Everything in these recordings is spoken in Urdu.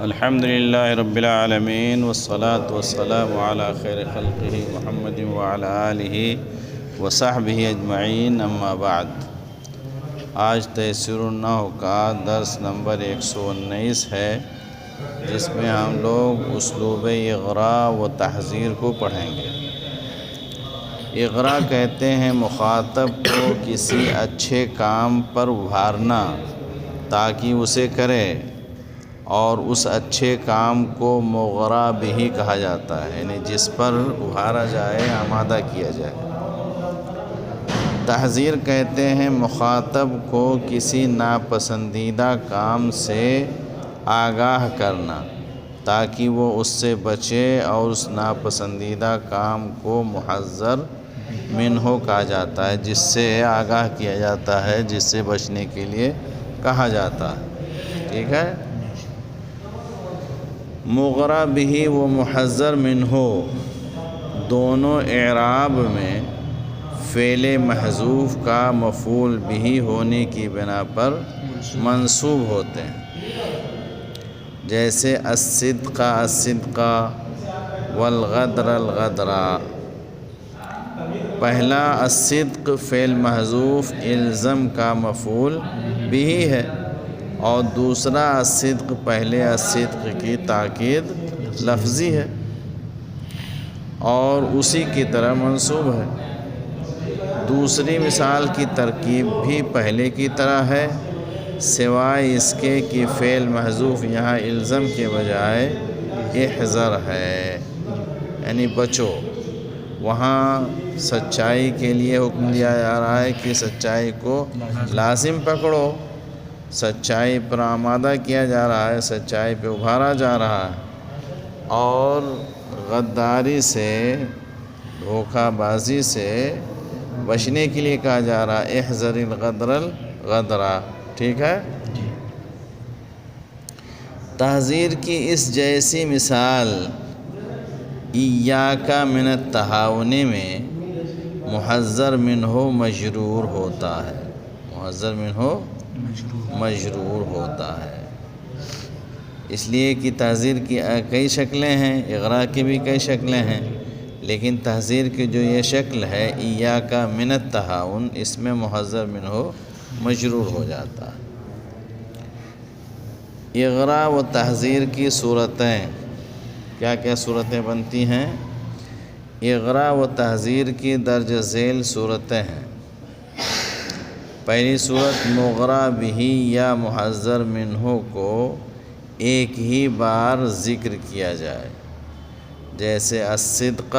الحمدللہ رب العالمین والصلاة والسلام علی خیر خلقہ محمد وعلی آلہ وصحبہ اجمعین، اما بعد۔ آج تیسیر النحو کا درس نمبر 119 ہے، جس میں ہم لوگ اسلوب اغراء و تحذیر کو پڑھیں گے۔ اغراء کہتے ہیں مخاطب کو کسی اچھے کام پر ابھارنا تاکہ اسے کرے، اور اس اچھے کام کو مغرا بھی کہا جاتا ہے، یعنی جس پر ابھارا جائے، آمادہ کیا جائے۔ تحذیر کہتے ہیں مخاطب کو کسی ناپسندیدہ کام سے آگاہ کرنا تاکہ وہ اس سے بچے، اور اس ناپسندیدہ کام کو محذر منہ کہا جاتا ہے، جس سے آگاہ کیا جاتا ہے، جس سے بچنے کے لیے کہا جاتا ہے۔ ٹھیک ہے۔ مغرا بھی و محذر منہ دونوں اعراب میں فعل محذوف کا مفعول بھی ہونے کی بنا پر منصوب ہوتے ہیں، جیسے الصدق الصدق والغدر الغدر۔ پہلا الصدق فعل محذوف الزم کا مفعول بھی ہے، اور دوسرا الصدق پہلے الصدق کی تاکید لفظی ہے اور اسی کی طرح منصوب ہے۔ دوسری مثال کی ترکیب بھی پہلے کی طرح ہے، سوائے اس کے کہ فعل محذوف یہاں الزم کے بجائے احذر ہے، یعنی بچو۔ وہاں سچائی کے لیے حکم دیا جا رہا ہے کہ سچائی کو لازم پکڑو، سچائی پر آمادہ کیا جا رہا ہے، سچائی پہ ابھارا جا رہا ہے، اور غداری سے، دھوکہ بازی سے بچنے کے لیے کہا جا رہا ہے، احذر الغدر الغدر۔ ٹھیک ہے۔ تحذیر کی اس جیسی مثال ایاک من التہاون میں محذر منہ مجرور ہوتا ہے، محذر منہ مجرور ہوتا ہے، اس لیے کہ تحذیر کی کئی شکلیں ہیں، اغراء کی بھی کئی شکلیں ہیں، لیکن تحذیر کی جو یہ شکل ہے ایاک من التہاون، اس میں محذر منہ مجرور ہو جاتا ہے۔ اغراء و تحذیر کی صورتیں کیا کیا صورتیں بنتی ہیں؟ اغراء و تحذیر کی درج ذیل صورتیں ہیں۔ پہلی صورت مغرا بھی یا محذر منہ کو ایک ہی بار ذکر کیا جائے، جیسے الصدق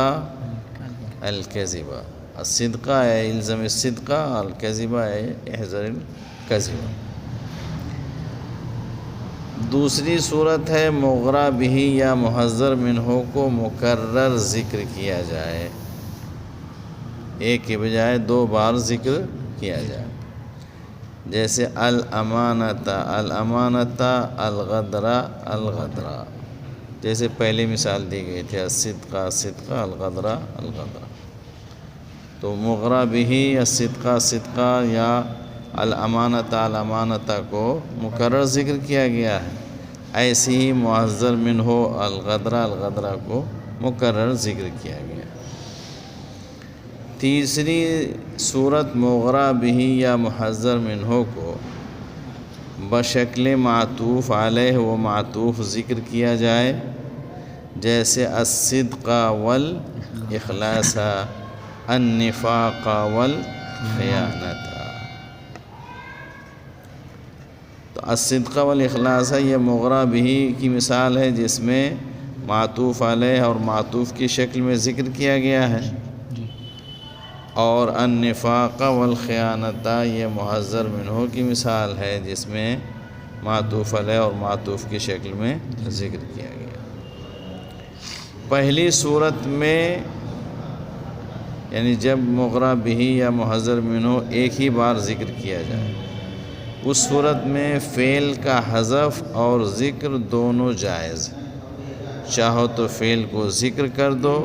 الکذب، الصدق ہے الزم الصدق، الکذب ہے احذر الکذب۔ دوسری صورت ہے مغرا بھی یا محذر منہ کو مکرر ذکر کیا جائے، ایک کے بجائے دو بار ذکر کیا جائے، جیسے الامانۃ الامانۃ، الغدر الغدر، جیسے پہلی مثال دی گئی تھی الصدق الصدق الغدر الغدر۔ تو مغرا بھی الصدق الصدق یا الامانۃ الامانۃ کو مکرر ذکر کیا گیا ہے، ایسے ہی محذر منہ الغدر الغدر کو مکرر ذکر کیا گیا۔ تیسری صورت مغرا بھی یا محذر منہ کو بشکل معطوف علیہ و معطوف ذکر کیا جائے، جیسے الصدق والاخلاص، النفاق والخیانت۔ تو الصدق والاخلاص یہ مغرا بھی کی مثال ہے، جس میں معطوف علیہ اور معطوف کی شکل میں ذکر کیا گیا ہے، اور النفاق والخیانت یہ محذر منہ کی مثال ہے، جس میں معطوف علیہ اور معطوف کی شکل میں ذکر کیا گیا۔ پہلی صورت میں یعنی جب مغرا بھی یا محذر منہ ایک ہی بار ذکر کیا جائے، اس صورت میں فعل کا حذف اور ذکر دونوں جائز، چاہو تو فعل کو ذکر کر دو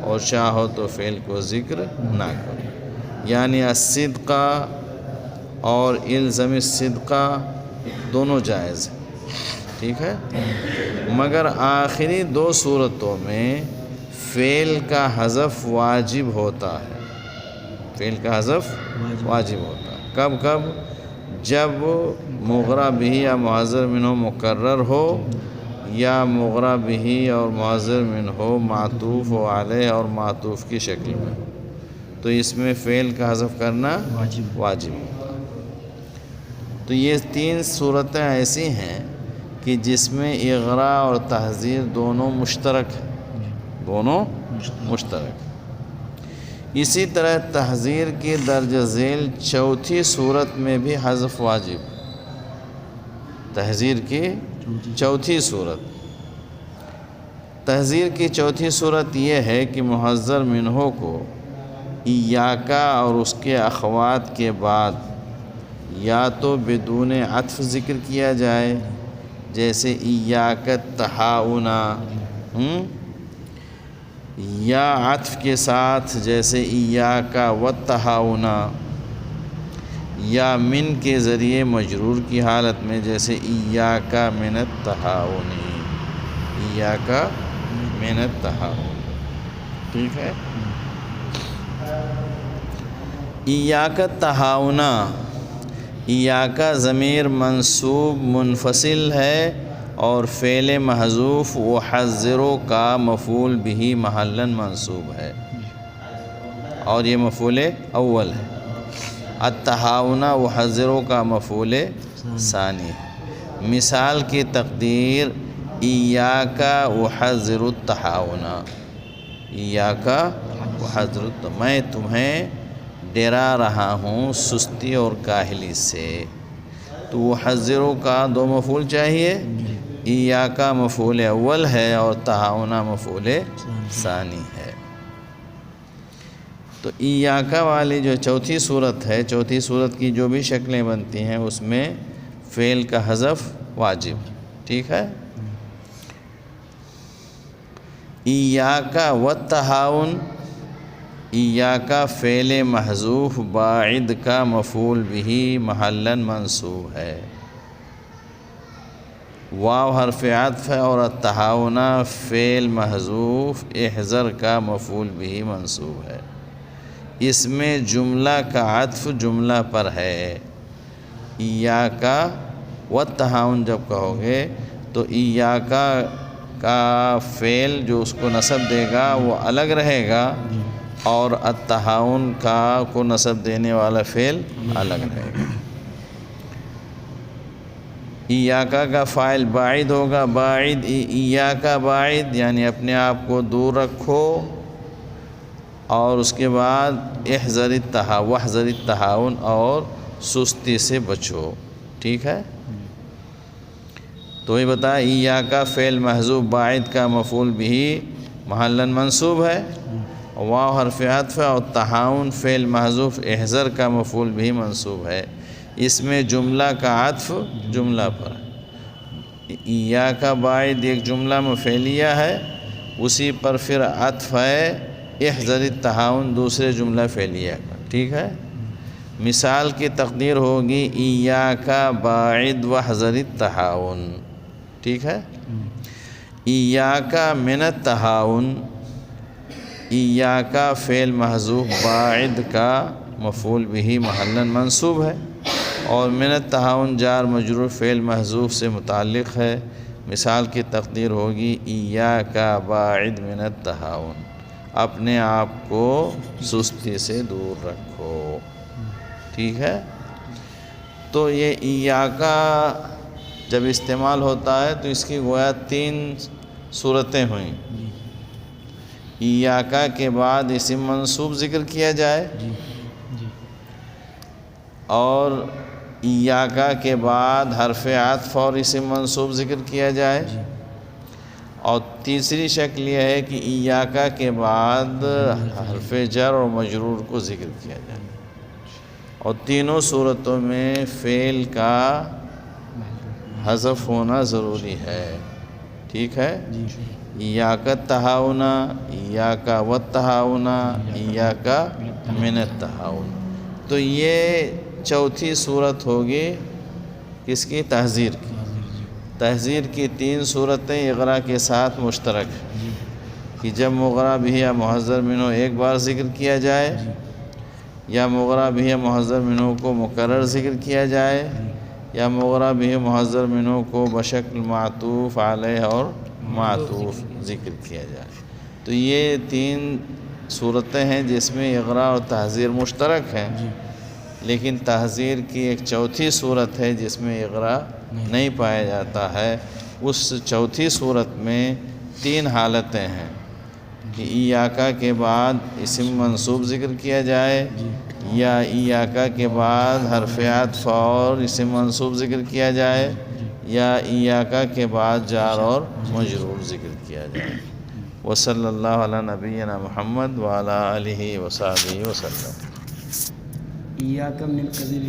اور چاہو تو فعل کو ذکر نہ کرو، یعنی الصدق اور الزم الصدق دونوں جائز ہیں۔ ٹھیک ہے، مگر آخری 2 صورتوں میں فعل کا حذف واجب ہوتا ہے، فعل کا حذف واجب ہوتا ہے۔ کب کب؟ جب مغرا بہ یا معذر منہ مکرر ہو، یا مغرا بہ اور معذر منہ معطوف و علیہ اور معطوف کی شکل میں، تو اس میں فعل کا حذف کرنا واجب ہوتا ہے۔ تو یہ 3 صورتیں ایسی ہیں کہ جس میں اغراء اور تحذیر دونوں مشترک ہیں، دونوں مشترک۔ اسی طرح تحذیر کی درج ذیل 4تھی صورت میں بھی حذف واجب، تحذیر کی 4تھی صورت، تحذیر کی 4تھی صورت یہ ہے کہ محذر منہ کو ایاکا اور اس کے اخوات کے بعد یا تو بدون عطف ذکر کیا جائے، جیسے ایاک التہاؤنا، یا عطف کے ساتھ جیسے ایاک والتہاؤنا، یا من کے ذریعے مجرور کی حالت میں جیسے ایاک من التہاؤن، ایاک من التہاؤن، ٹھیک ہے۔ ایاک التہاؤنا، ایاک ضمیر منصوب منفصل ہے اور فعل محذوف احذروا کا مفعول بہ محلاً منصوب ہے، اور یہ مفعول اول ہے۔ التہاؤنا احذروا کا مفعول ثانی ہے۔ مثال کی تقدیر ایاک احذر التہاؤنا، ایاک احذر، میں تمہیں ڈرا رہا ہوں سستی اور کاہلی سے، تو احذروا کا 2 مفعول چاہیے، ایاک مفعول اول ہے اور تہاؤنا مفعول ثانی ہے۔ تو ایاک والی جو 4تھی صورت ہے، 4تھی صورت کی جو بھی شکلیں بنتی ہیں اس میں فعل کا حذف واجب، ٹھیک ہے۔ ایاک والتہاؤن، ایاک فعل محذوف باعد کا مفعول بہ محلاً منصوب ہے، واو حرف عطف ہے، اور التہاؤنا فعل محذوف احذر کا مفعول بہ منصوب ہے۔ اس میں جملہ کا عطف جملہ پر ہے، ایاک والتہاؤن جب کہو گے تو ایاک کا فعل جو اس کو نصب دے گا وہ الگ رہے گا، اور التہاؤن کو نصب دینے والا فعل الگ رہے گا۔ ایاک کا فاعل باعد ہوگا، باعد، ایاک باعد یعنی اپنے آپ کو دور رکھو، اور اس کے بعد احذر التہاؤن اور سستی سے بچو، ٹھیک ہے۔ تو یہ بتا ایاک فعل محذوف باعد کا مفعول بہ محلاً منصوب ہے، واو حرف عطف اور تہاؤن فعل محذوف احذر کا مفعول بہ منصوب ہے۔ اس میں جملہ کا عطف جملہ پر، ایاک باعد ایک جملہ مفعولیہ ہے، اسی پر پھر عطف ہے احذر التہاؤن دوسرے جملہ فعلیہ کا، ٹھیک ہے۔ مثال کی تقدیر ہوگی ایاک باعد واحذر التہاؤن، ٹھیک ہے۔ ایاک من التہاؤن، ایاک فعل محذوف باعد کا مفعول بہ محلاً منصوب ہے، اور من التہاؤن جار مجرور فعل محذوف سے متعلق ہے۔ مثال کی تقدیر ہوگی ایاک باعد من التہاؤن، اپنے آپ کو سستی سے دور رکھو، ٹھیک ہے۔ تو یہ ایاک جب استعمال ہوتا ہے تو اس کی گویا 3 صورتیں ہوئیں، ایاک کے بعد اسم منصوب ذکر کیا جائے، اور ایاک کے بعد حرف عطف اور اسم منصوب ذکر کیا جائے، اور تیسری شکل یہ ہے کہ ایاک کے بعد حرف جر اور مجرور کو ذکر کیا جائے، اور تینوں صورتوں میں فعل کا حذف ہونا ضروری ہے، ٹھیک ہے۔ ایاک التہاؤن، ایاک والتہاؤن، ایاک من التہاؤن۔ تو یہ 4تھی صورت ہوگی کس کی؟ تحذیر کی۔ تحذیر کی 3 صورتیں اغرا کے ساتھ مشترک ہیں کہ جب مغرا بھی یا محذر منہ ایک بار ذکر کیا جائے یا مغرا بھی یا محذر منہ کو مکرر ذکر کیا جائے یا مغرا بھی محذر منہ کو بشکل معطوف علیہ اور معطوف ذکر کیا جائے۔ تو یہ 3 صورتیں ہیں جس میں اغرا اور تحذیر مشترک ہیں، لیکن تحذیر کی ایک چوتھی صورت ہے جس میں اغرا نہیں پایا جاتا ہے۔ اس چوتھی صورت میں 3 حالتیں ہیں کہ ایاکا کے بعد اسم منصوب ذکر کیا جائے یا ایاکا کے بعد حرف عطف اور اسم منصوب ذکر کیا جائے یا ایاکا کے بعد جار اور مجرور ذکر کیا جائے۔ وصلی اللہ علی نبینا محمد وعلی آلہ وصحبہ وسلم۔ ایاک من الکذب